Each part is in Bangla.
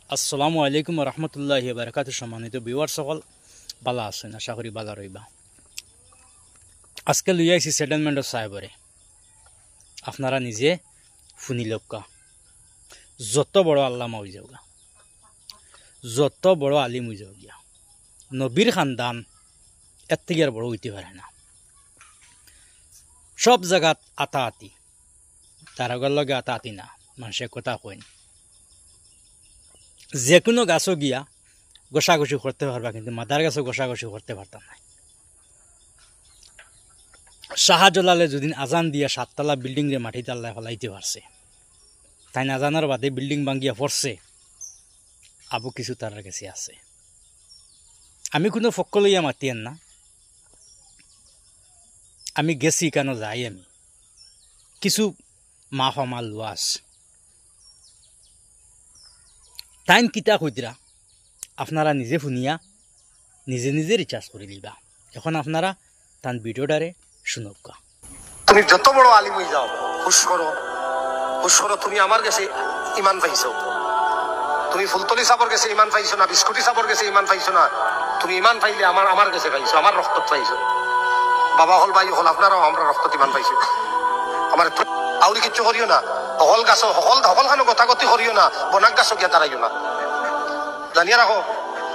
আসসালামু আলাইকুম রহমতুল্লাহি বারাকাতু। সম্মানিত ভিউয়ার সকল বালা আছেন, আশা করি বালা রইবা। আজকে লইয়া আইছি সেটেলমেন্ট সাহেবরে, আপনারা নিজে শুনি লক্কা। যত বড় আল্লামা হয়ে যাওগা, যত বড় আলিম হয়ে যাও গিয়া, নবীর খানদান এর থেকে আর বড় হইতে পারে না। সব জায়গাত আতা আতি, তারাগর লগে আতা আতি না, মানুষের কথা কইন। যে কোনো গাছও গিয়া গোসাগসি করতে পারবা, কিন্তু মাদার গাছও গোসাগসি করতে পারতাম না। শাহজালালে যদিন আজান দিয়া 7 তলা বিল্ডিং রে মাটিতে আল্লাহ ফলাইতে পারছে, তাই না জানার বাদে বিল্ডিং ভাঙ্গিয়া পড়ছে, আবু কিছু তার কাছে আছে। আমি কোনো ফক্ক লইয়া মাতিয়ান না, আমি গেছি কেন যাই, আমি কিছু মাফ আমার লুয়াস টাইম কিতা কইতরা আপনারা নিজে শুনিয়া নিজে নিজে রিচার্জ করে দিবা। এখন আপনারা তান ভিডিওটারে শুনকা। তুমি যত বড় আলিম হয়ে যাও, হুশ করো, তুমি আমার কাছে ইমান পাইছো। তুমি ফুলতলি সাবর কাছে ইমান পাইছো না, বিস্কুটি সাবর কাছে ইমান পাইছো না, তুমি ইমান পাইলে আমার কাছে পাইছো, আমার রক্ত পাইছো। বাবা হল ভাই হল আপনারাও আমরা রক্ত ইমান পাইছো। আমার আউরি কিচ্ছু করিও না, হল গাছ হল খানো গতাগতি করিও না, বনাক গাছ গিয়া দাঁড়াইও না। জানিয়ে রাখো,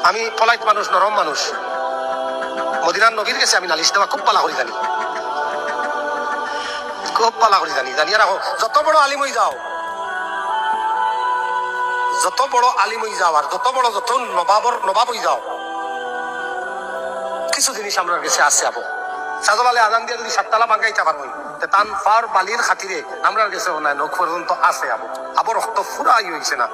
আমি পলাইত মানুষ, নরম মানুষ। মদিনার নবীর কাছে আমি নালিশ দেওয়া খুব পালা করি জানি, খুব পালা করি জানি। জানিয়ে রাখো, যত বড় আলিম হয়ে যাও, যত বড় আলিম হয়ে যাও, আর যত নবাব হয়ে যাও, কিছু জিনিস আমরা কাছে আছে। আবো সাজলালে আজান দিয়ে যদি 7 তলা ভাঙ্গাইতে পারবো, তান ফার বালির খাতিরে আমরা গেছে নখ পর্যন্ত আছে। আবো রক্ত ফুরা হয়েছে না,